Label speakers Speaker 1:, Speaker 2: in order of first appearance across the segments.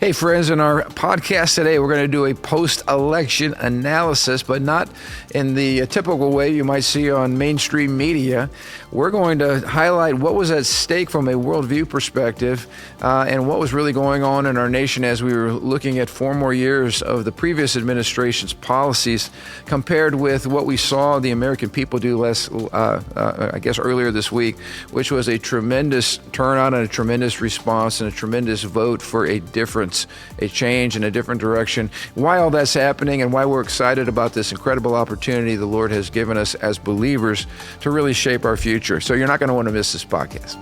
Speaker 1: Hey friends, in our podcast today, we're going to do a post-election analysis, but not in the typical way you might see on mainstream media. We're going to highlight what was at stake from a worldview perspective and what was really going on in our nation as we were looking at 4 more years of the previous administration's policies compared with what we saw the American people do earlier this week, which was a tremendous turnout and a tremendous response and a tremendous vote for a difference, a change in a different direction. Why all that's happening and why we're excited about this incredible opportunity the Lord has given us as believers to really shape our future. So you're not going to want to miss this podcast.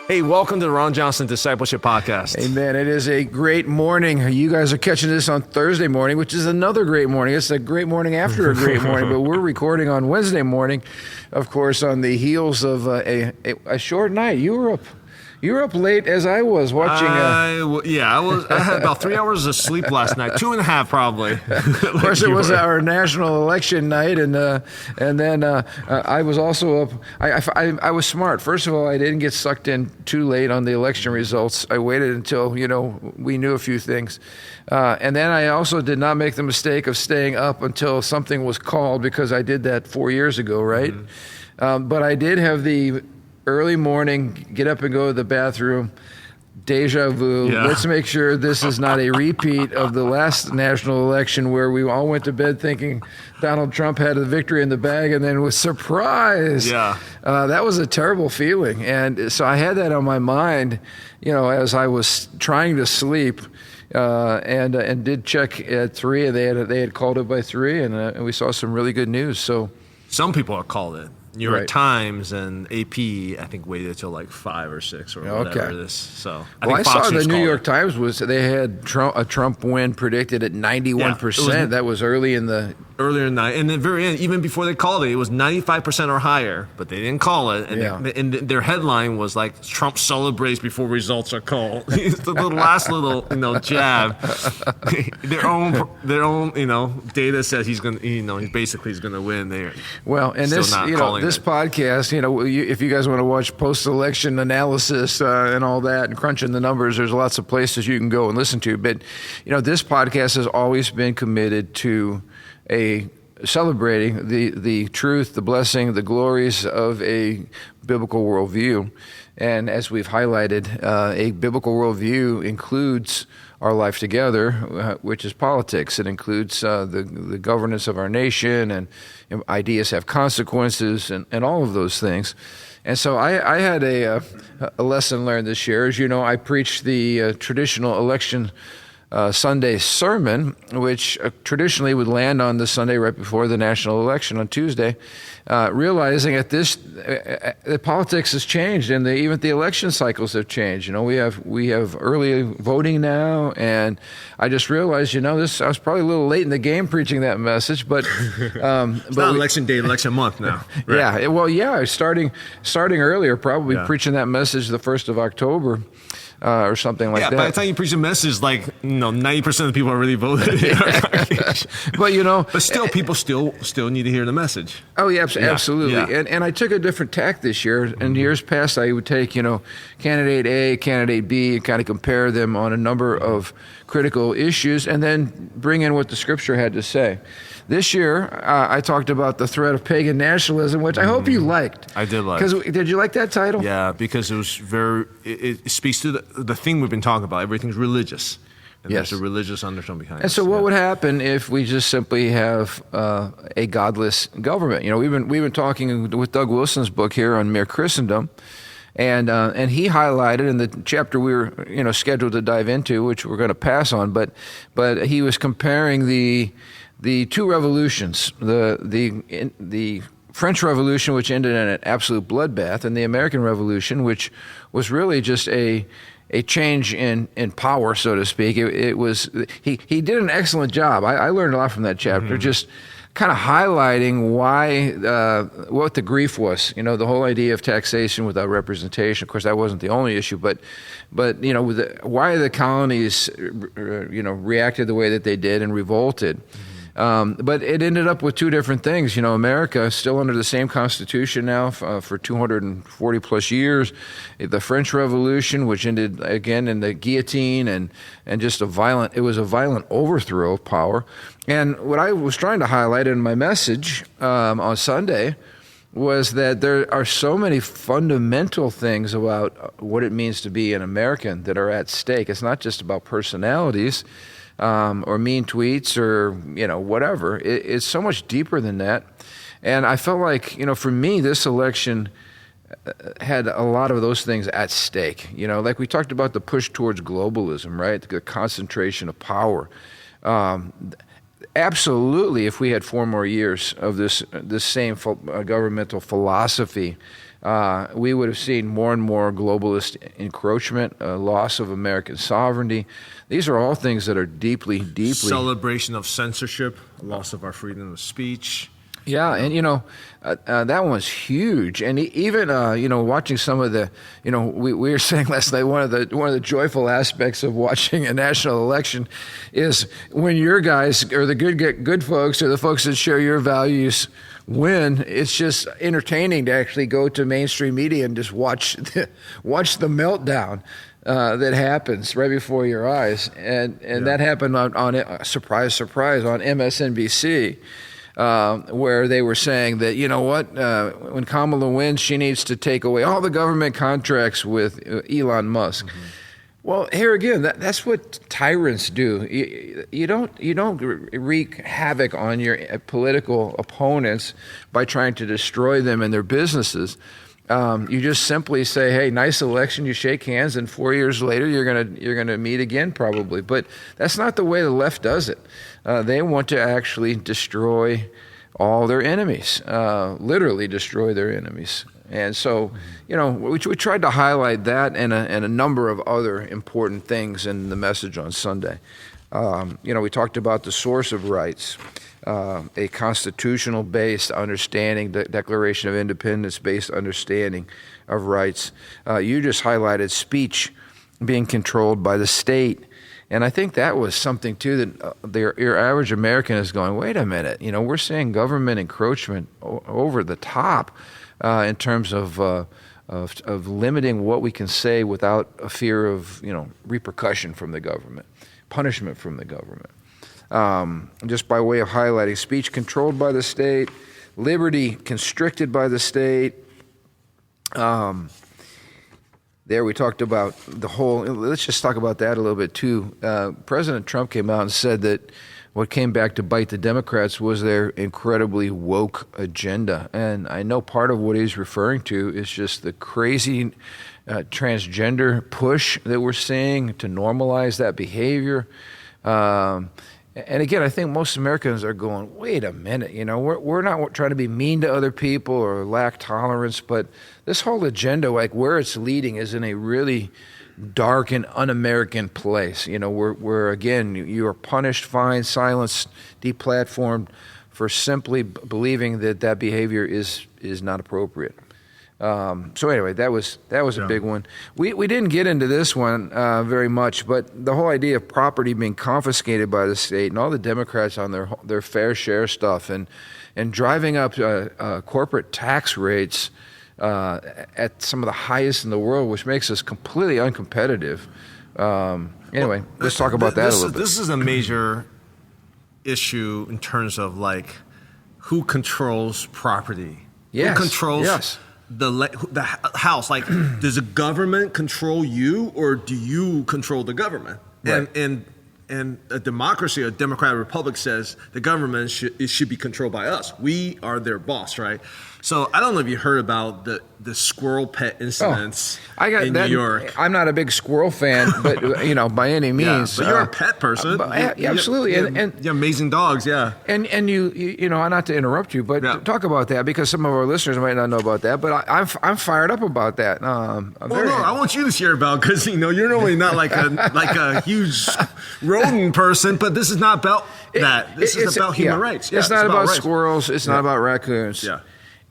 Speaker 2: Hey, welcome to the Ron Johnson Discipleship Podcast.
Speaker 1: Amen. It is a great morning. You guys are catching this on Thursday morning, which is another great morning. It's a great morning after a great morning, but we're recording on Wednesday morning, of course, on the heels of a short night. You were up late as I was watching.
Speaker 2: I had about 3 hours of sleep last night, 2.5 probably.
Speaker 1: Of course, it was our national election night, and then I was also up. I was smart. First of all, I didn't get sucked in too late on the election results. I waited until we knew a few things, and then I also did not make the mistake of staying up until something was called, because I did that 4 years ago, right? Mm-hmm. But I did have the early morning, get up and go to the bathroom, deja vu. Yeah. Let's make sure this is not a repeat of the last national election where we all went to bed thinking Donald Trump had the victory in the bag and then was surprised. Yeah. That was a terrible feeling. And so I had that on my mind, as I was trying to sleep. And did check at 3, and they had called it by 3, and we saw some really good news. So
Speaker 2: some people have called it. New York Times and AP, I think, waited till like 5 or 6 or whatever it is. So
Speaker 1: I saw the New York Times they had a Trump win predicted at 91%. Yeah, that was earlier in the night, and at the very end, even before they called it was 95% or higher, but they didn't call it. And their headline was like, Trump celebrates before results are called. It's the last little jab. their own data says he's going to he's going to win there. Well, and this podcast, if you guys want to watch post-election analysis and all that and crunching the numbers, there's lots of places you can go and listen to. But, this podcast has always been committed to celebrating the truth, the blessing, the glories of a biblical worldview. And as we've highlighted, a biblical worldview includes our life together, which is politics. It includes the governance of our nation, and ideas have consequences, and all of those things. And so I had a lesson learned this year. As you know, I preached the traditional election Sunday sermon, which traditionally would land on the Sunday right before the national election on Tuesday, realizing the politics has changed, and even the election cycles have changed. We have early voting now, and I just realized, I was probably a little late in the game preaching that message, but
Speaker 2: it's not election day, election month now. Right?
Speaker 1: Starting earlier, probably preaching that message the 1st of October. Or something like that.
Speaker 2: By the time you preach a message, 90% of the people already voted. But still, people still need to hear the message.
Speaker 1: Oh, yeah, absolutely. Yeah. And I took a different tack this year. Mm-hmm. In years past, I would take, candidate A, candidate B, and kind of compare them on a number of critical issues, and then bring in what the Scripture had to say. This year, I talked about the threat of pagan nationalism, which I hope you liked.
Speaker 2: I did like.
Speaker 1: Did you like that title?
Speaker 2: Yeah, because it was it speaks to the thing we've been talking about. Everything's religious. And there's a religious undertone behind it.
Speaker 1: And so what would happen if we just simply have a godless government? We've been talking with Doug Wilson's book here on Mere Christendom, and he highlighted in the chapter we were scheduled to dive into, which we're going to pass on, but he was comparing the two revolutions, the French Revolution, which ended in an absolute bloodbath, and the American Revolution, which was really just a change in power, so to speak. It was he did an excellent job. I learned a lot from that chapter, just kind of highlighting why what the grief was. The whole idea of taxation without representation. Of course, that wasn't the only issue, but why the colonies reacted the way that they did and revolted. But it ended up with two different things. America is still under the same Constitution now for 240 plus years. The French Revolution, which ended again in the guillotine and just it was a violent overthrow of power. And what I was trying to highlight in my message on Sunday was that there are so many fundamental things about what it means to be an American that are at stake. It's not just about personalities or mean tweets or whatever. It's so much deeper than that. And I felt like for me, this election had a lot of those things at stake. Like we talked about the push towards globalism, right? The concentration of power. Absolutely, if we had 4 more years of this same governmental philosophy, we would have seen more and more globalist encroachment, loss of American sovereignty. These are all things that are deeply, deeply...
Speaker 2: Celebration of censorship, loss of our freedom of speech.
Speaker 1: Yeah, and that one's huge. And even watching some of the, we were saying last night, one of the joyful aspects of watching a national election is when your guys or the good folks or the folks that share your values win. It's just entertaining to actually go to mainstream media and just watch the meltdown that happens right before your eyes. And that happened on surprise on MSNBC. Where they were saying that, when Kamala wins, she needs to take away all the government contracts with Elon Musk. Mm-hmm. Well, here again, that's what tyrants do. You don't wreak havoc on your political opponents by trying to destroy them and their businesses. You just simply say, "Hey, nice election." You shake hands, and 4 years later, you're gonna meet again, probably. But that's not the way the left does it. They want to actually destroy all their enemies, literally destroy their enemies. And so, we tried to highlight that and a number of other important things in the message on Sunday. We talked about the source of rights. A constitutional-based understanding, the Declaration of Independence-based understanding of rights. You just highlighted speech being controlled by the state. And I think that was something, too, that your average American is going, wait a minute, we're seeing government encroachment over the top in terms of limiting what we can say without a fear of, repercussion from the government, punishment from the government. Just by way of highlighting, speech controlled by the state, liberty constricted by the state. There we talked about let's just talk about that a little bit too. President Trump came out and said that what came back to bite the Democrats was their incredibly woke agenda. And I know part of what he's referring to is just the crazy transgender push that we're seeing to normalize that behavior. And again, I think most Americans are going, wait a minute, we're not trying to be mean to other people or lack tolerance, but this whole agenda, like where it's leading, is in a really dark and un-American place. Where again, you are punished, fined, silenced, deplatformed for simply believing that behavior is not appropriate. So anyway, that was a big one. We didn't get into this one very much, but the whole idea of property being confiscated by the state and all the Democrats on their fair share stuff and driving up corporate tax rates at some of the highest in the world, which makes us completely uncompetitive. Anyway, let's talk about that a little bit.
Speaker 2: This is a major issue in terms of who controls property.
Speaker 1: Yes.
Speaker 2: Who controls the house? Does the government control you, or do you control the government?
Speaker 1: Right.
Speaker 2: And a democracy, a democratic republic, says the government should be controlled by us. We are their boss, right? So I don't know if you heard about the squirrel pet incidents in New York.
Speaker 1: I'm not a big squirrel fan, but by any means.
Speaker 2: Yeah, but you're a pet person.
Speaker 1: Absolutely,
Speaker 2: and you have amazing dogs, yeah.
Speaker 1: And you not to interrupt you, but talk about that, because some of our listeners might not know about that. But I'm fired up about that.
Speaker 2: I want you to share about, because you're normally not like a huge rodent person, but this is not about that. This is about human rights.
Speaker 1: It's not about squirrels. It's not about raccoons.
Speaker 2: Yeah.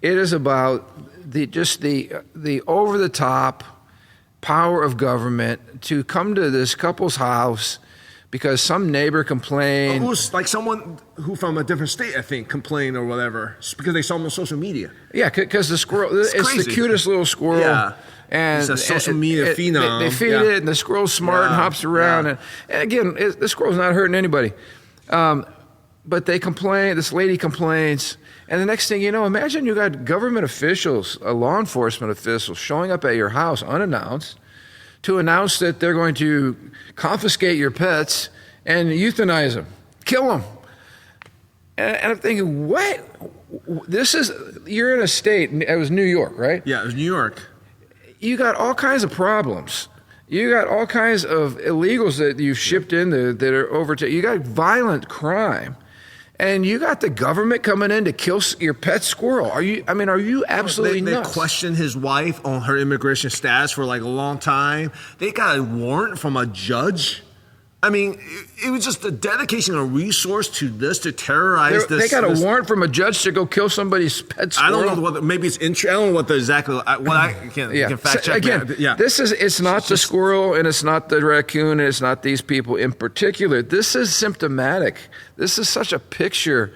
Speaker 1: It is about the over-the-top power of government to come to this couple's house, because some neighbor complained.
Speaker 2: It was like someone who from a different state, I think, complained or whatever because they saw him on social media.
Speaker 1: Yeah, because the squirrel, it's
Speaker 2: crazy.
Speaker 1: the cutest little squirrel.
Speaker 2: Yeah.
Speaker 1: And
Speaker 2: it's a social media phenom.
Speaker 1: They feed it, and the squirrel's smart and hops around. And again, the squirrel's not hurting anybody. But they complain, this lady complains, and the next thing you know, imagine you got government officials, law enforcement officials showing up at your house unannounced to announce that they're going to confiscate your pets and euthanize them, kill them. And I'm thinking, what? You're in a state, it was New York, right?
Speaker 2: Yeah, it was New York.
Speaker 1: You got all kinds of problems. You got all kinds of illegals that you've shipped in that are overtaken. You got violent crime. And you got the government coming in to kill your pet squirrel. Are you absolutely nuts?
Speaker 2: They questioned his wife on her immigration status for like a long time. They got a warrant from a judge. I mean, it was just a dedication of resource to this, to terrorize this.
Speaker 1: They got a warrant from a judge to go kill somebody's pet squirrel.
Speaker 2: I don't know what, maybe it's I don't know what the exactly, what I can fact check.
Speaker 1: Again, it's not the squirrel, and it's not the raccoon, and it's not these people in particular. This is symptomatic. This is such a picture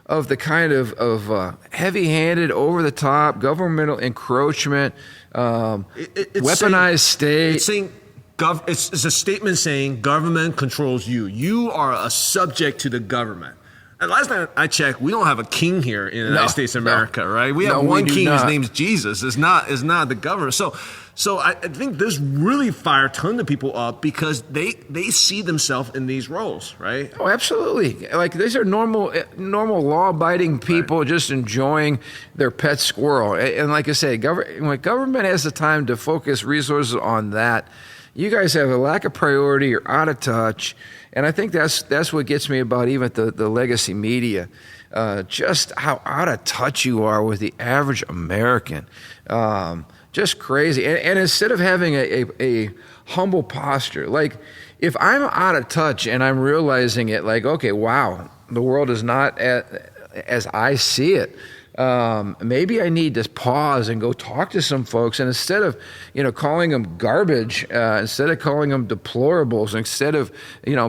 Speaker 1: of the kind of heavy-handed, over-the-top governmental encroachment, weaponized state.
Speaker 2: It's saying, it's a statement saying government controls you. You are a subject to the government. And last time I checked, we don't have a king here in the United States of America, right? We have one king. His name's Jesus. It's not the government. So I think this really fired a ton of people up because they see themselves in these roles, right?
Speaker 1: Oh, absolutely. Like these are normal law-abiding people just enjoying their pet squirrel. And like I say, when government has the time to focus resources on that, you guys have a lack of priority. You're out of touch. And I think that's what gets me about even the legacy media, just how out of touch you are with the average American. Just crazy. And instead of having a humble posture, like if I'm out of touch and I'm realizing it, like, okay, wow, the world is not as I see it. Maybe I need to pause and go talk to some folks, and instead of calling them garbage, instead of calling them deplorables, instead of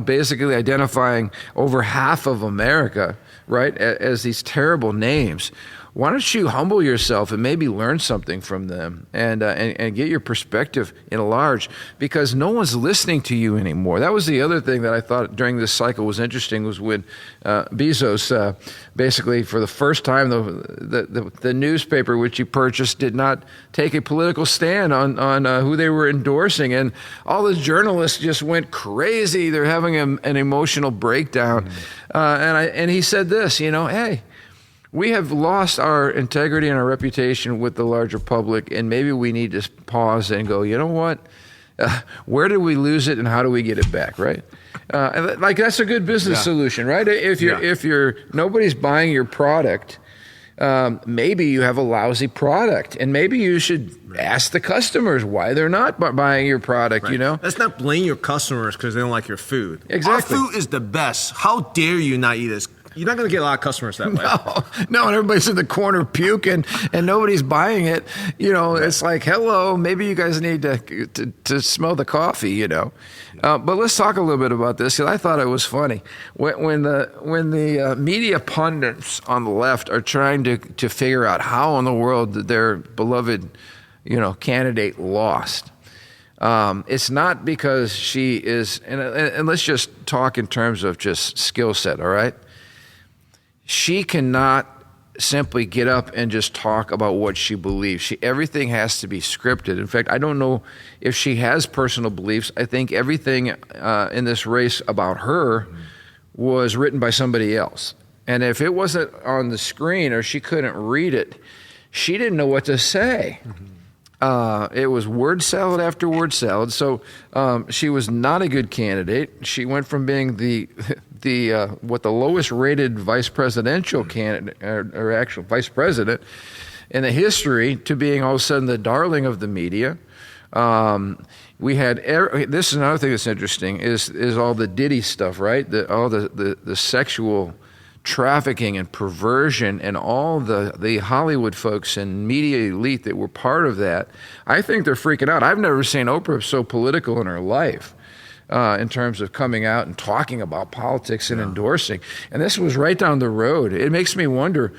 Speaker 1: basically identifying over half of America, right, as these terrible names, why don't you humble yourself and maybe learn something from them and get your perspective enlarged, because no one's listening to you anymore. That was the other thing that I thought during this cycle was interesting, was when Bezos basically for the first time the newspaper which he purchased did not take a political stand on who they were endorsing, and all the journalists just went crazy. They're having an emotional breakdown. And he said this, hey, we have lost our integrity and our reputation with the larger public, and maybe we need to pause and go, you know what? Where did we lose it, and how do we get it back, right? Like that's a good business solution, right? If you're nobody's buying your product, maybe you have a lousy product, and maybe you should ask the customers why they're not buying your product.
Speaker 2: Right. Let's not blame your customers because they don't like your food.
Speaker 1: Exactly.
Speaker 2: Our food is the best. How dare you not eat this? You're not going to get a lot of customers that way.
Speaker 1: No, and everybody's in the corner puking, and nobody's buying it. It's like, hello, maybe you guys need to smell the coffee. But let's talk a little bit about this, because I thought it was funny when the media pundits on the left are trying to figure out how in the world their beloved candidate lost. It's not because she is, and let's just talk in terms of just skill set, all right? She cannot simply get up and just talk about what she believes. Everything has to be scripted. In fact, I don't know if she has personal beliefs. I think everything in this race about her was written by somebody else. And if it wasn't on the screen or she couldn't read it, she didn't know what to say. It was word salad after word salad. So she was not a good candidate. She went from being the lowest rated vice presidential candidate or actual vice president in the history to being all of a sudden the darling of the media. We had this is another thing that's interesting is all the Diddy stuff, right? All the sexual trafficking and perversion and all the Hollywood folks and media elite that were part of that. I think they're freaking out. I've never seen Oprah so political in her life. in terms of coming out and talking about politics and endorsing. And this was right down the road. It makes me wonder,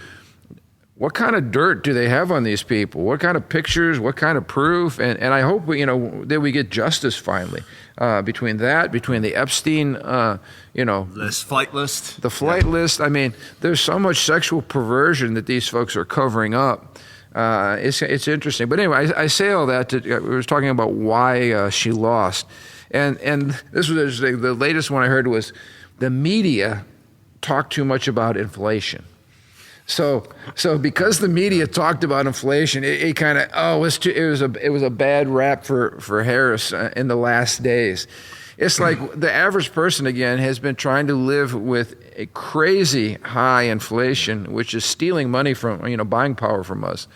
Speaker 1: what kind of dirt do they have on these people? What kind of pictures? What kind of proof? And I hope that we get justice finally between the Epstein,
Speaker 2: flight list.
Speaker 1: The flight list. I mean, there's so much sexual perversion that these folks are covering up. It's interesting. But anyway, I say all that we were talking about why she lost, and this was interesting. The latest one I heard was the media talked too much about inflation. So because the media talked about inflation, it kind of it was a bad rap for Harris in the last days. It's like the average person again has been trying to live with a crazy high inflation, which is stealing money from buying power from us.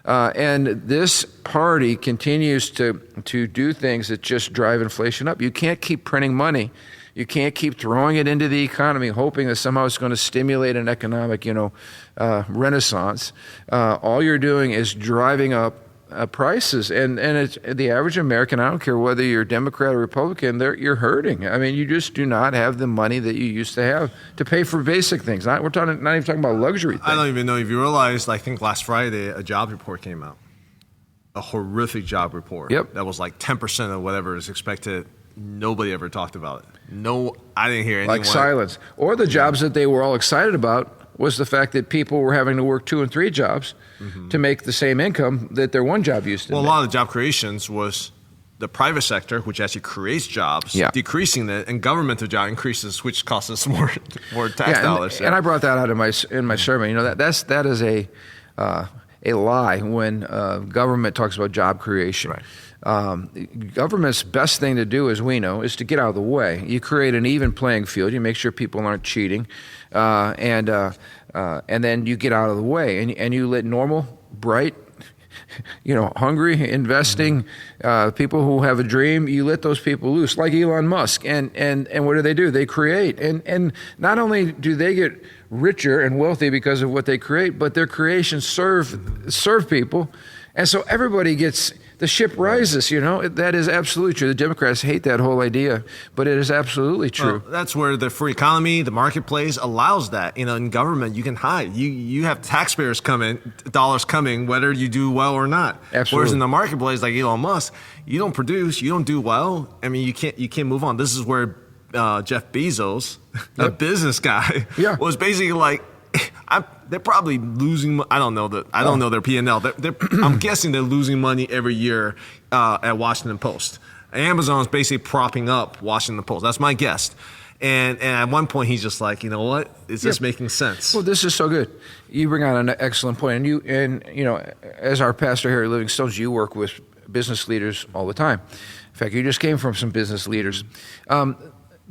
Speaker 1: And this party continues to do things that just drive inflation up. You can't keep printing money. You can't keep throwing it into the economy, hoping that somehow it's going to stimulate an economic, renaissance. All you're doing is driving up prices, and it's the average American. I don't care whether you're Democrat or Republican. You're hurting. I mean, you just do not have the money that you used to have to pay for basic things. Not even talking about luxury things.
Speaker 2: I don't even know if you realized. I think last Friday a job report came out, a horrific job report.
Speaker 1: Yep.
Speaker 2: That was like 10% of whatever is expected. Nobody ever talked about it. No, I didn't hear anyone.
Speaker 1: Like silence. Or the jobs that they were all excited about was the fact that people were having to work 2 and 3 jobs to make the same income that their one job used to
Speaker 2: Well,
Speaker 1: make.
Speaker 2: a lot of the job creations was the private sector, which actually creates jobs, decreasing it, and governmental job increases, which costs us more tax dollars.
Speaker 1: And I brought that out in my sermon. That is a lie when government talks about job creation.
Speaker 2: Right.
Speaker 1: Government's best thing to do, as we know, is to get out of the way. You create an even playing field. You make sure people aren't cheating, and then you get out of the way, and you let normal, bright, hungry, investing people who have a dream. You let those people loose, like Elon Musk. And what do? They create, and not only do they get richer and wealthy because of what they create, but their creations serve people, and so everybody gets. The ship rises, That is absolutely true. The Democrats hate that whole idea, but it is absolutely true.
Speaker 2: Well, that's where the free economy, the marketplace allows that. In government, you can hide. You have taxpayers dollars coming, whether you do well or not.
Speaker 1: Absolutely.
Speaker 2: Whereas in the marketplace, like Elon Musk, you don't produce, you don't do well. I mean, you can't move on. This is where Jeff Bezos, a business guy, was basically like, they're probably losing. I don't know their P&L. I'm guessing they're losing money every year at Washington Post. Amazon's basically propping up Washington Post. That's my guess. And at one point he's just like, you know what? Is this making sense?
Speaker 1: Well, this is so good. You bring out an excellent point. And as our pastor here at Living Stones, you work with business leaders all the time. In fact, you just came from some business leaders.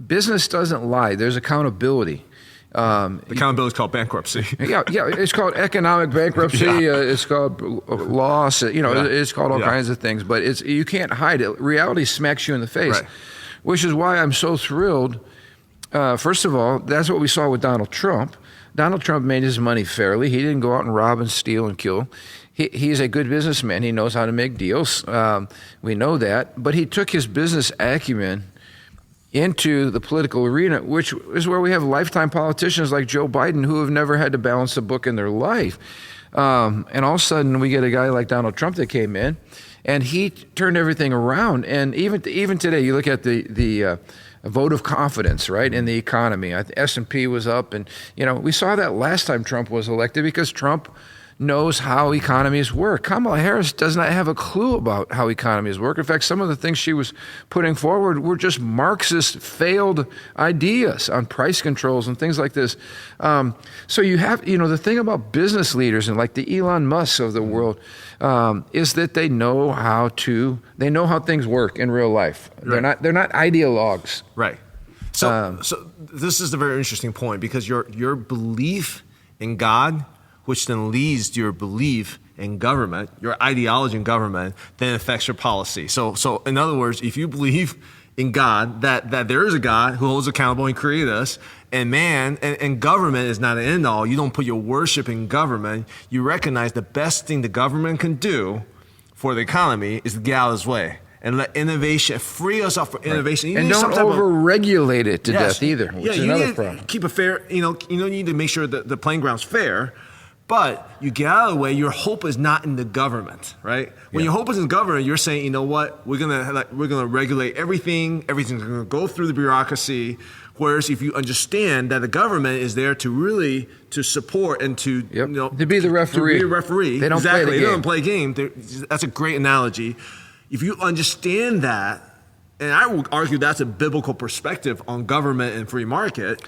Speaker 1: Business doesn't lie. There's accountability.
Speaker 2: The accountability is called bankruptcy.
Speaker 1: Yeah, it's called economic bankruptcy. It's called loss. It's called all kinds of things. But you can't hide it. Reality smacks you in the face, which is why I'm so thrilled. First of all, that's what we saw with Donald Trump. Donald Trump made his money fairly. He didn't go out and rob and steal and kill. He's a good businessman. He knows how to make deals. We know that. But he took his business acumen into the political arena, which is where we have lifetime politicians like Joe Biden who have never had to balance a book in their life. And all of a sudden, we get a guy like Donald Trump that came in, and he turned everything around. And even today, you look at the vote of confidence, right, in the economy. S&P was up, and we saw that last time Trump was elected because Trump knows how economies work. Kamala Harris does not have a clue about how economies work. In fact, some of the things she was putting forward were just Marxist failed ideas on price controls and things like this. So you have, the thing about business leaders and like the Elon Musk of the world is that they know how things work in real life.
Speaker 2: Right.
Speaker 1: They're not ideologues.
Speaker 2: Right. So this is a very interesting point because your belief in God, which then leads to your belief in government, your ideology in government, then affects your policy. So in other words, if you believe in God, that there is a God who holds accountable and created us, and man, and government is not an end all. You don't put your worship in government. You recognize the best thing the government can do for the economy is to get out of his way and let innovation free us up for innovation.
Speaker 1: And don't over-regulate it to death either, which is another problem.
Speaker 2: Keep a fair, you need to make sure that the playing ground's fair. But you get out of the way, your hope is not in the government, right? When your hope is in the government, you're saying, you know what, we're gonna regulate everything's gonna go through the bureaucracy. Whereas if you understand that the government is there to support and to
Speaker 1: to be the referee.
Speaker 2: To be a referee.
Speaker 1: They don't play the game.
Speaker 2: They don't play a game. That's a great analogy. If you understand that, and I would argue that's a biblical perspective on government and free market,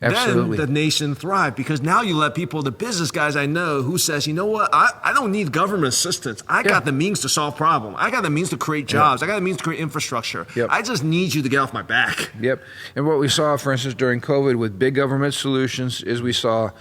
Speaker 1: absolutely,
Speaker 2: then the nation thrive, because now you let people, the business guys I know who says, you know what, I don't need government assistance. I got the means to solve problems. I got the means to create jobs. I got the means to create infrastructure. I just need you to get off my back.
Speaker 1: And what we saw, for instance, during COVID with big government solutions is we saw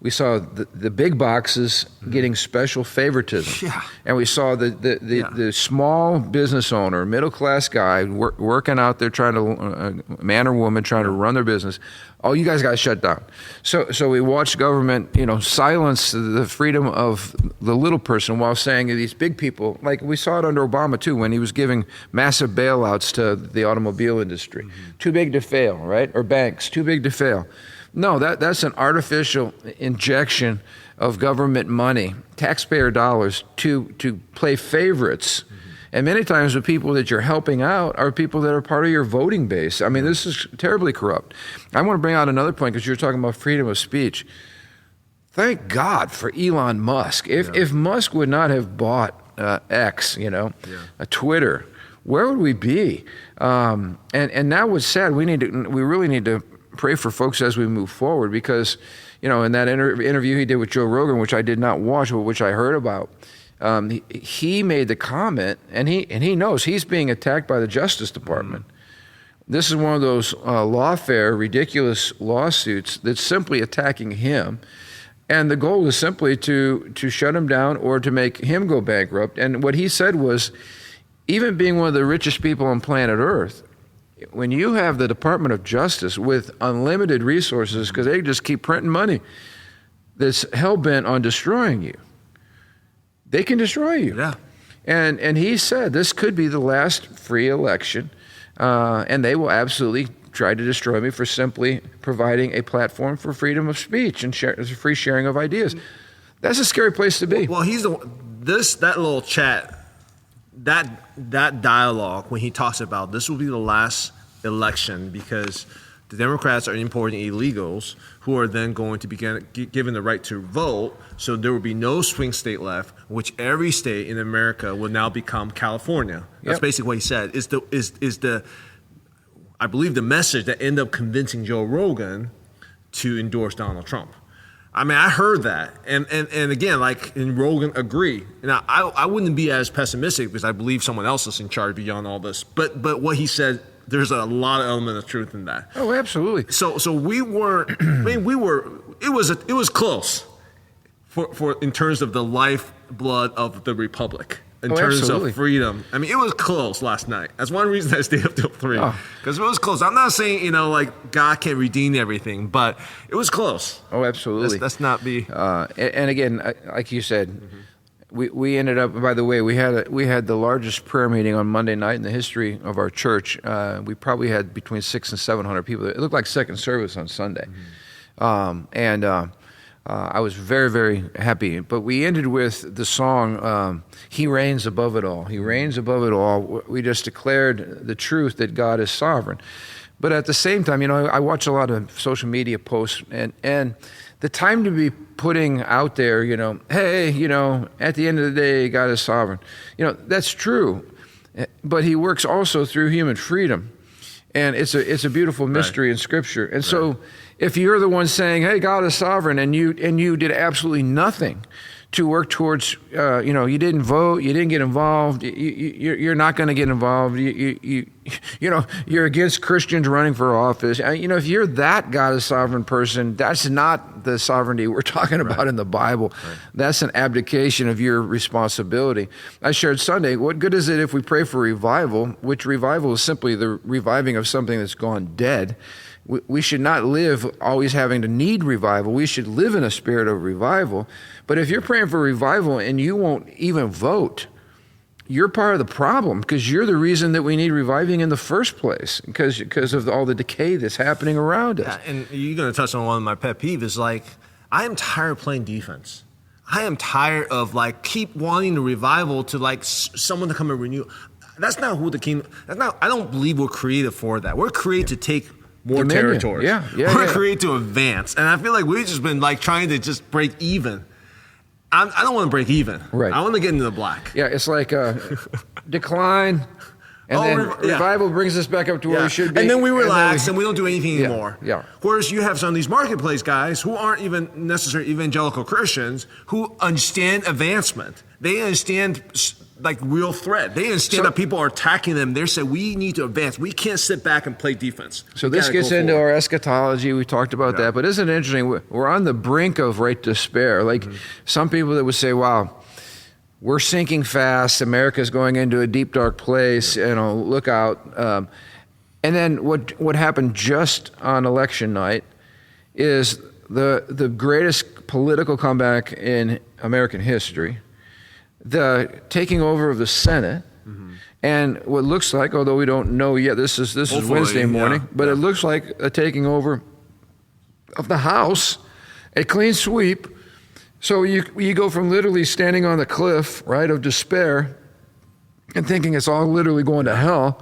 Speaker 1: the big boxes getting special favoritism. And we saw the small business owner, middle class guy working out there trying to, man or woman trying to run their business. Oh, you guys got to shut down. So we watched government, silence the freedom of the little person while saying to these big people, like we saw it under Obama too, when he was giving massive bailouts to the automobile industry. Too big to fail, right? Or banks, too big to fail. No, that's an artificial injection of government money, taxpayer dollars, to play favorites. And many times the people that you're helping out are people that are part of your voting base. I mean, this is terribly corrupt. I want to bring out another point, because you're talking about freedom of speech. Thank God for Elon Musk. If Musk would not have bought X, a Twitter, where would we be? And now what's sad, we really need to pray for folks as we move forward, because, in that interview he did with Joe Rogan, which I did not watch, but which I heard about, he made the comment, and he knows he's being attacked by the Justice Department. This is one of those lawfare, ridiculous lawsuits that's simply attacking him, and the goal is simply to shut him down or to make him go bankrupt. And what he said was, even being one of the richest people on planet Earth, when you have the Department of Justice with unlimited resources, because they just keep printing money, that's hell-bent on destroying you, they can destroy you. And he said this could be the last free election, and they will absolutely try to destroy me for simply providing a platform for freedom of speech and free sharing of ideas. That's a scary place to be.
Speaker 2: Well, that little chat, that dialogue, when he talks about this will be the last election because the Democrats are importing illegals who are then going to be given the right to vote, so there will be no swing state left, which every state in America will now become California. That's basically what he said. Is the I believe the message that ended up convincing Joe Rogan to endorse Donald Trump. I mean, I heard that, and again, and Rogan agree. Now, I wouldn't be as pessimistic because I believe someone else is in charge beyond all this. But what he said, there's a lot of element of truth in that.
Speaker 1: Oh, absolutely.
Speaker 2: So we weren't. I mean, we were. It was close, for in terms of the lifeblood of the republic. In terms of freedom. I mean, it was close last night. That's one reason I stayed up till 3. Because it was close. I'm not saying, God can redeem everything, but it was close.
Speaker 1: Oh, absolutely.
Speaker 2: Let's not be...
Speaker 1: and again, like you said, we ended up, by the way, we had the largest prayer meeting on Monday night in the history of our church. We probably had between 600 and 700 people. It looked like second service on Sunday. I was very, very happy. But we ended with the song, He Reigns Above It All. He reigns above it all. We just declared the truth that God is sovereign. But at the same time, I watch a lot of social media posts, and the time to be putting out there, hey, at the end of the day, God is sovereign. That's true. But he works also through human freedom. And it's a beautiful mystery in Scripture. And so if you're the one saying, hey, God is sovereign, and you did absolutely nothing to work towards, you didn't vote, you didn't get involved, you're not going to get involved, you're against Christians running for office. If you're that God is sovereign person, that's not the sovereignty we're talking about in the Bible. That's an abdication of your responsibility. I shared Sunday, what good is it if we pray for revival, which revival is simply the reviving of something that's gone dead. We should not live always having to need revival. We should live in a spirit of revival. But if you're praying for revival and you won't even vote, you're part of the problem because you're the reason that we need reviving in the first place because of all the decay that's happening around us.
Speaker 2: Yeah, and you're going to touch on one of my pet peeves is like, I am tired of playing defense. I am tired of like keep wanting the revival to like someone to come and renew. That's not who the kingdom. That's not. I don't believe we're created for that. We're created to take more
Speaker 1: Dominion.
Speaker 2: territories.
Speaker 1: We're
Speaker 2: created to advance, and I feel like we've just been like trying to just break even. I don't want to break even.
Speaker 1: Right.
Speaker 2: I want to get into the black.
Speaker 1: Yeah, it's like decline, and revival brings us back up to where we should be.
Speaker 2: And then we relax and we don't do anything anymore.
Speaker 1: Yeah.
Speaker 2: Whereas you have some of these marketplace guys who aren't even necessarily evangelical Christians who understand advancement. They understand like real threat. They understand that people are attacking them. They say we need to advance. We can't sit back and play defense.
Speaker 1: So this gets into our eschatology. We talked about that, but isn't it interesting? We're on the brink of despair. Like some people that would say, "Wow, we're sinking fast. America's going into a deep, dark place. You know, look out." And then what happened just on election night is the greatest political comeback in American history. The taking over of the Senate, and what looks like, although we don't know yet, this is Wednesday morning, but it looks like a taking over of the House, a clean sweep. So you go from literally standing on the cliff, right, of despair, and thinking it's all literally going to hell,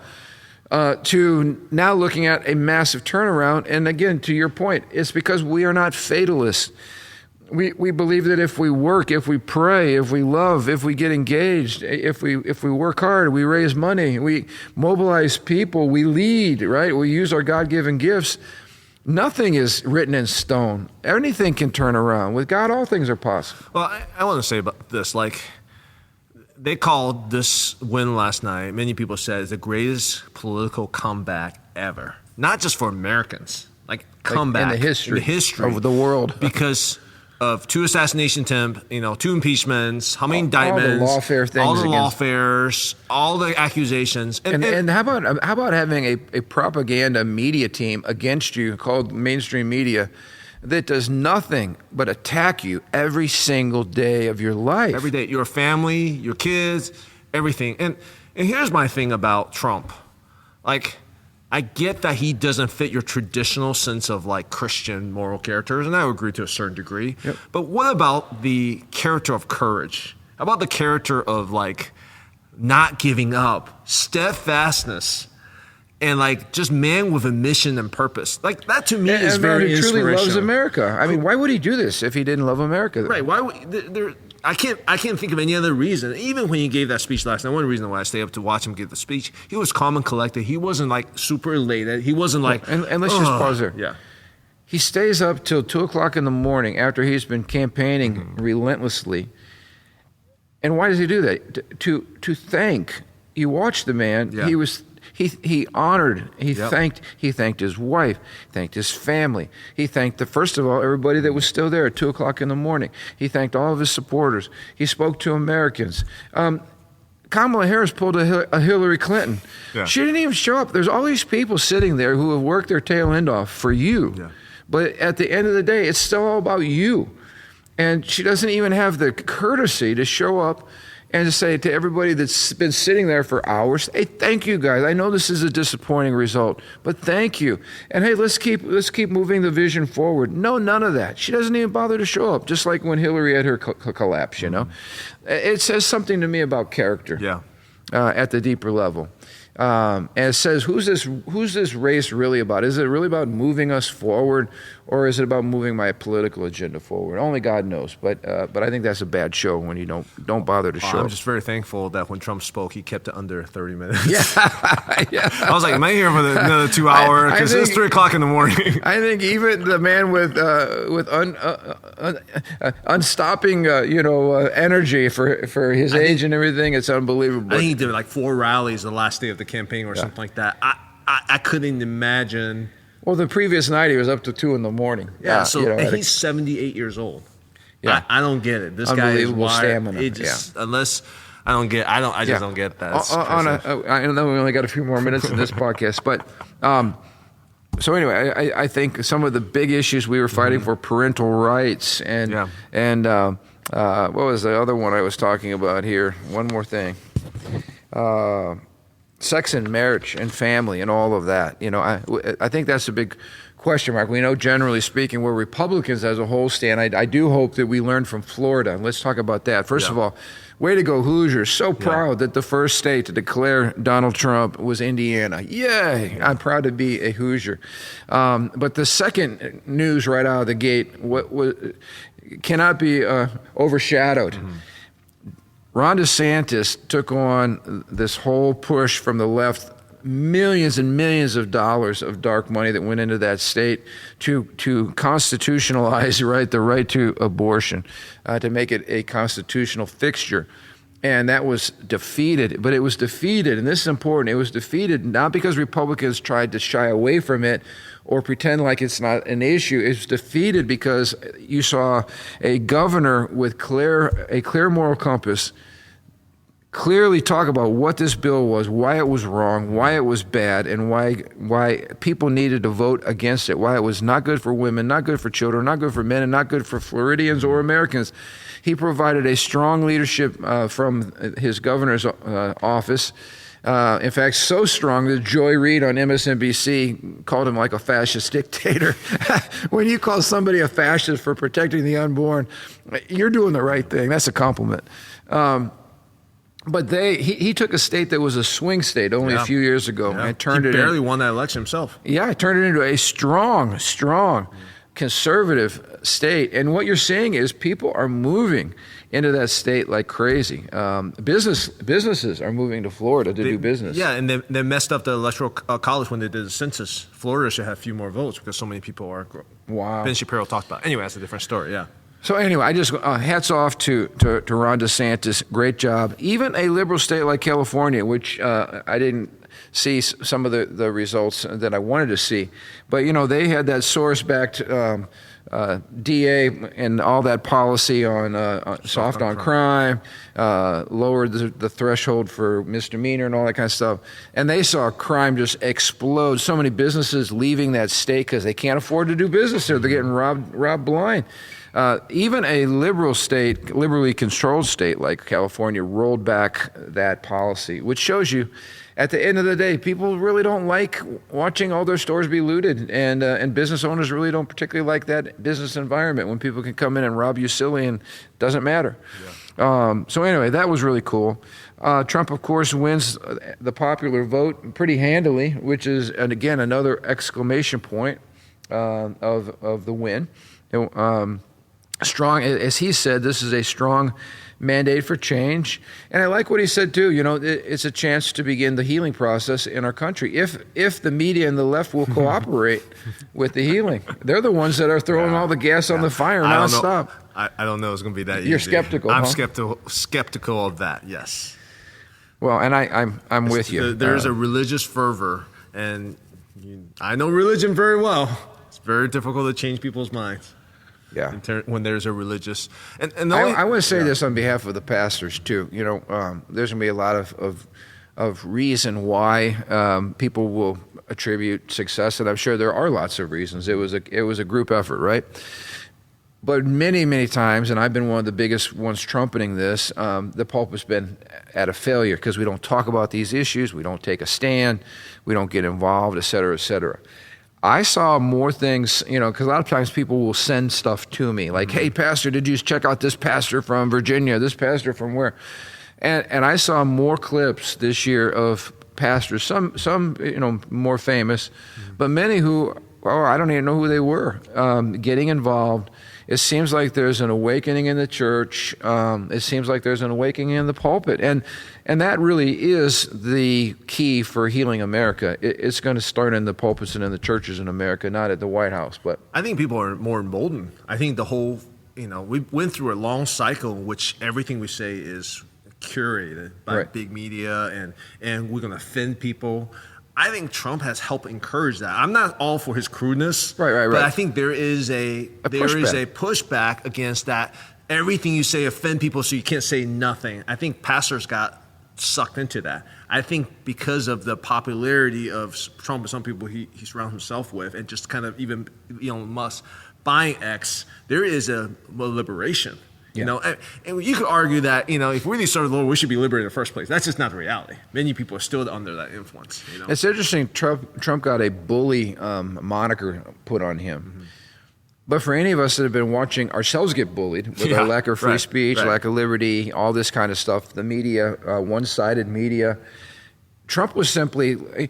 Speaker 1: to now looking at a massive turnaround. And again, to your point, it's because we are not fatalists. We believe that if we work, if we pray, if we love, if we get engaged, if we work hard, we raise money, we mobilize people, we lead, right? We use our God-given gifts. Nothing is written in stone. Anything can turn around. With God, all things are possible.
Speaker 2: Well, I want to say about this, like, they called this win last night, many people said, is the greatest political comeback ever. Not just for Americans, like comeback
Speaker 1: in the history of the world.
Speaker 2: Because of 2 assassination attempts, 2 impeachments, how many indictments,
Speaker 1: all the lawfare things,
Speaker 2: all the lawfares, all the accusations,
Speaker 1: and how about having a propaganda media team against you called mainstream media that does nothing but attack you every single day of your life,
Speaker 2: every day, your family, your kids, everything. And here's my thing about Trump, like, I get that he doesn't fit your traditional sense of like Christian moral characters, and I would agree to a certain degree.
Speaker 1: Yep.
Speaker 2: But what about the character of courage? How about the character of like not giving up, steadfastness, and like just man with a mission and purpose? Like that to me is very inspirational.
Speaker 1: He truly loves America. I mean, why would he do this if he didn't love America?
Speaker 2: Right? Why would I can't think of any other reason. Even when he gave that speech last night, one reason why I stayed up to watch him give the speech, he was calm and collected. He wasn't like super elated. He wasn't like.
Speaker 1: And let's just pause there.
Speaker 2: Yeah.
Speaker 1: He stays up till 2:00 in the morning after he's been campaigning relentlessly. And why does he do that? To thank. You watch the man.
Speaker 2: Yeah.
Speaker 1: He honored, he thanked his wife, thanked his family. He thanked first of all, everybody that was still there at 2:00 in the morning. He thanked all of his supporters. He spoke to Americans. Kamala Harris pulled a Hillary Clinton.
Speaker 2: Yeah.
Speaker 1: She didn't even show up. There's all these people sitting there who have worked their tail end off for you.
Speaker 2: Yeah.
Speaker 1: But at the end of the day, it's still all about you. And she doesn't even have the courtesy to show up and to say to everybody that's been sitting there for hours, hey, thank you guys. I know this is a disappointing result, but thank you. And hey, let's keep moving the vision forward. No, none of that. She doesn't even bother to show up, just like when Hillary had her collapse, It says something to me about character at the deeper level. And it says, who's this race really about? Is it really about moving us forward, or is it about moving my political agenda forward? Only God knows. But I think that's a bad show when you don't bother to show up.
Speaker 2: I'm just very thankful that when Trump spoke, he kept it under 30 minutes.
Speaker 1: Yeah.
Speaker 2: I was like, am I here for another 2 hours? Because it's 3:00 in the morning.
Speaker 1: I think even the man with unstopping energy for his age and everything, it's unbelievable.
Speaker 2: I think he did like 4 rallies the last day of the campaign or something like that. I couldn't imagine.
Speaker 1: Well, the previous night he was up to 2 in the morning.
Speaker 2: Yeah, and he's 78 years old.
Speaker 1: Yeah,
Speaker 2: I don't get it. This guy is
Speaker 1: stamina.
Speaker 2: Unless I just don't get that.
Speaker 1: I know we only got a few more minutes in this podcast, but so anyway, I think some of the big issues we were fighting for, parental rights, and what was the other one I was talking about here? One more thing. sex and marriage and family and all of that. I think that's a big question mark. We know, generally speaking, where Republicans as a whole stand. I do hope that we learn from Florida. Let's talk about that. First of all, way to go, Hoosiers. So proud that the first state to declare Donald Trump was Indiana. Yay! I'm proud to be a Hoosier. But the second news right out of the gate cannot be overshadowed. Mm-hmm. Ron DeSantis took on this whole push from the left, millions and millions of dollars of dark money that went into that state to constitutionalize the right to abortion, to make it a constitutional fixture. And that was defeated. But it was defeated, and this is important, it was defeated not because Republicans tried to shy away from it or pretend like it's not an issue. It was defeated because you saw a governor with a clear moral compass clearly talk about what this bill was, why it was wrong, why it was bad, and why people needed to vote against it, why it was not good for women, not good for children, not good for men, and not good for Floridians or Americans. He provided a strong leadership from his governor's office. In fact, so strong that Joy Reid on MSNBC called him like a fascist dictator. When you call somebody a fascist for protecting the unborn, you're doing the right thing. That's a compliment. But he took a state that was a swing state only a few years ago and turned it.
Speaker 2: He barely won that election himself.
Speaker 1: Yeah, turned it into a strong conservative state. And what you're seeing is people are moving into that state like crazy. Businesses are moving to Florida to do business.
Speaker 2: Yeah, and they messed up the electoral college when they did the census. Florida should have a few more votes because so many people are.
Speaker 1: Wow.
Speaker 2: Ben Shapiro talked about it. Anyway, that's a different story. Yeah.
Speaker 1: So anyway, I just hats off to Ron DeSantis. Great job. Even a liberal state like California, which I didn't see some of the results that I wanted to see, but they had that source-backed DA and all that policy on soft on crime, lowered the threshold for misdemeanor and all that kind of stuff. And they saw crime just explode. So many businesses leaving that state because they can't afford to do business there. They're getting robbed blind. Even a liberally controlled state like California rolled back that policy, which shows you, at the end of the day, people really don't like watching all their stores be looted, and business owners really don't particularly like that business environment when people can come in and rob you silly and it doesn't matter. Yeah. So anyway, that was really cool. Trump, of course, wins the popular vote pretty handily, which is, and again, another exclamation point of the win. Strong, as he said, this is a strong mandate for change. And I like what he said, too. It's a chance to begin the healing process in our country. If the media and the left will cooperate with the healing. They're the ones that are throwing all the gas on the fire nonstop.
Speaker 2: I don't know it's going to be that easy.
Speaker 1: You're skeptical,
Speaker 2: I'm
Speaker 1: huh?
Speaker 2: skeptical of that, yes.
Speaker 1: Well, and I'm with you.
Speaker 2: There's a religious fervor, and I know religion very well. It's very difficult to change people's minds.
Speaker 1: Yeah.
Speaker 2: When there's a religious, and
Speaker 1: I want to say this on behalf of the pastors too. There's going to be a lot of reason why people will attribute success, and I'm sure there are lots of reasons. It was a group effort, right? But many times, and I've been one of the biggest ones trumpeting this, the pulpit's been at a failure because we don't talk about these issues, we don't take a stand, we don't get involved, et cetera, et cetera. I saw more things, because a lot of times people will send stuff to me, like, hey, pastor, did you check out this pastor from Virginia, this pastor from where? And I saw more clips this year of pastors, some more famous, but many who, I don't even know who they were, getting involved. It seems like there's an awakening in the church. It seems like there's an awakening in the pulpit. And that really is the key for healing America. It's going to start in the pulpits and in the churches in America, not at the White House. But
Speaker 2: I think people are more emboldened. I think the whole, we went through a long cycle in which everything we say is curated by big media and we're going to offend people. I think Trump has helped encourage that. I'm not all for his crudeness,
Speaker 1: right.
Speaker 2: But I think there is a pushback against that. Everything you say offend people, so you can't say nothing. I think pastors got sucked into that. I think because of the popularity of Trump and some people he surrounds himself with, and just kind of even Elon Musk buying X, there is a liberation. You know, and you could argue that, you know, if we really serve the Lord, we should be liberated in the first place. That's just not the reality. Many people are still under that influence. You know?
Speaker 1: It's interesting. Trump got a bully moniker put on him. Mm-hmm. But for any of us that have been watching ourselves get bullied with our lack of free speech, lack of liberty, all this kind of stuff, the media, one-sided media, Trump was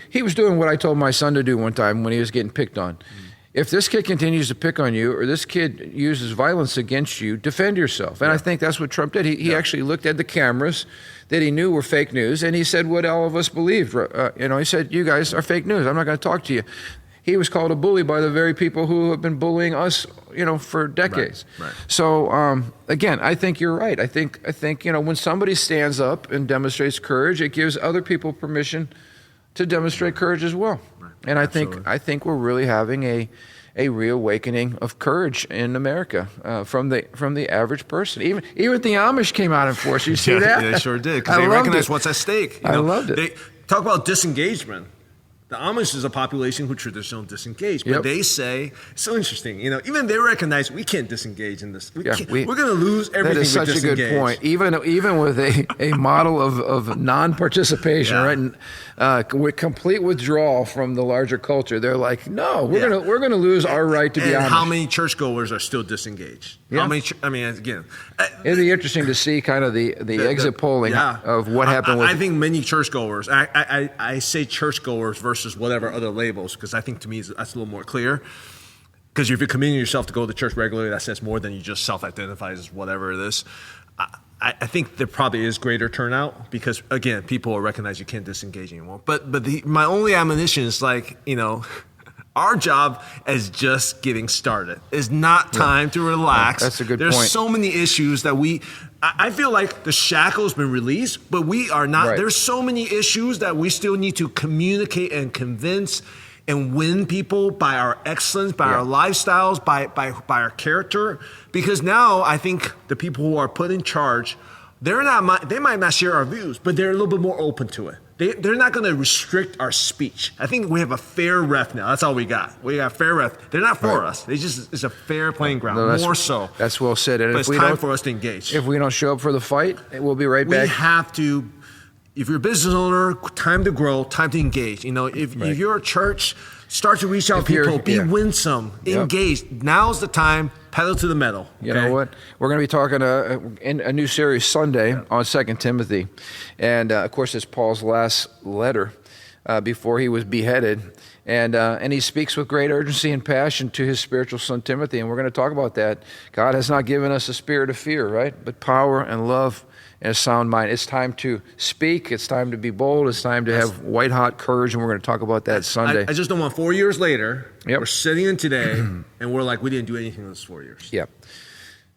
Speaker 1: he was doing what I told my son to do one time when he was getting picked on. If this kid continues to pick on you or this kid uses violence against you, defend yourself. And I think that's what Trump did. He actually looked at the cameras that he knew were fake news, and he said what all of us believed. He said, you guys are fake news. I'm not going to talk to you. He was called a bully by the very people who have been bullying us, for decades. Right. So, again, I think you're right. I think, when somebody stands up and demonstrates courage, it gives other people permission to demonstrate courage as well. Right. And I think we're really having a reawakening of courage in America from the average person. Even the Amish came out in force. You see that?
Speaker 2: They sure did, because they recognize what's at stake.
Speaker 1: I loved it.
Speaker 2: They talk about disengagement. The Amish is a population who traditionally disengage, but they say, it's so interesting, even they recognize we can't disengage in this. We're going to lose everything. That is
Speaker 1: such a good point. Even with a model of non-participation, right, and with complete withdrawal from the larger culture, they're like, no, we're gonna lose our right to be Amish.
Speaker 2: How many churchgoers are still disengaged?
Speaker 1: Yeah.
Speaker 2: How many? Again,
Speaker 1: it'd be interesting to see kind of the exit polling of what happened.
Speaker 2: I think many churchgoers. I say churchgoers versus whatever other labels, because I think to me that's a little more clear. Because if you're committing yourself to go to church regularly, that says more than you just self-identify as whatever it is. I think there probably is greater turnout because, again, people will recognize you can't disengage anymore. But my only admonition is our job is just getting started. It's not time to relax.
Speaker 1: That's a good
Speaker 2: point.
Speaker 1: There's
Speaker 2: so many issues that I feel like the shackle's been released, but we are not. Right. There's so many issues that we still need to communicate and convince and win people by our excellence, by our lifestyles, by our character. Because now I think the people who are put in charge, they might not share our views, but they're a little bit more open to it. They're not going to restrict our speech. I think we have a fair ref now. That's all we got. We got fair ref. They're not for us. It's a fair playing ground. No, more so.
Speaker 1: That's well said. And
Speaker 2: but it's time for us to engage.
Speaker 1: If we don't show up for the fight, we'll be right back.
Speaker 2: We have to. If you're a business owner, time to grow, time to engage. If you're a church, start to reach out to people, be winsome, engage. Now's the time. Pedal to the metal. Okay?
Speaker 1: You know what? We're going to be talking in a new series Sunday on 2 Timothy. And, of course, it's Paul's last letter before he was beheaded. And he speaks with great urgency and passion to his spiritual son Timothy. And we're going to talk about that. God has not given us a spirit of fear, right? But power and love and a sound mind. It's time to speak. It's time to be bold. It's time to have white-hot courage, and we're going to talk about that Sunday.
Speaker 2: I just don't want 4 years later, we're sitting in today, and we're like, we didn't do anything in those 4 years.
Speaker 1: Yep.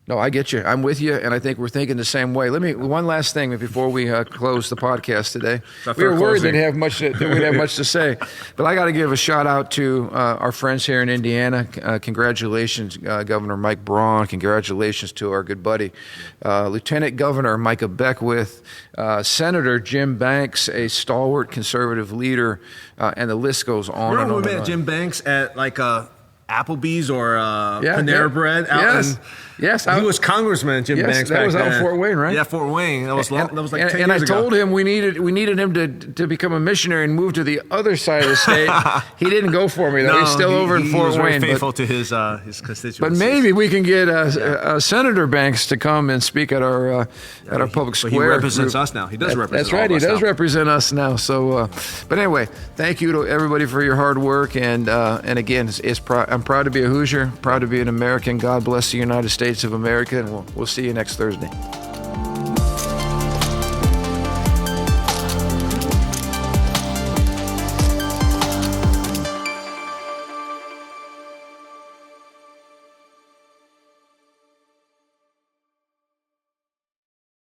Speaker 1: No, I get you. I'm with you, and I think we're thinking the same way. One last thing before we close the podcast today. We were worried that we'd have much to say, but I got to give a shout out to our friends here in Indiana. Congratulations, Governor Mike Braun. Congratulations to our good buddy, Lieutenant Governor Micah Beckwith, Senator Jim Banks, a stalwart conservative leader, and the list goes on.
Speaker 2: Remember we met Jim Banks at Applebee's or Panera Bread out
Speaker 1: Yes,
Speaker 2: he was Congressman Jim Banks.
Speaker 1: That was out
Speaker 2: in
Speaker 1: Fort Wayne, right?
Speaker 2: Yeah, Fort Wayne. That was like 10 years ago.
Speaker 1: And I told him we needed him to become a missionary and move to the other side of the state. He didn't go for me though.
Speaker 2: No,
Speaker 1: he's still over in Fort
Speaker 2: Wayne.
Speaker 1: He
Speaker 2: was very faithful to his constituencies.
Speaker 1: But maybe we can get Senator Banks to come and speak at our public square.
Speaker 2: He represents us now. He does represent.
Speaker 1: That's right. He does represent us now. So, but anyway, thank you to everybody for your hard work. And again, I'm proud to be a Hoosier, proud to be an American. God bless the United States of America. And we'll see you next Thursday.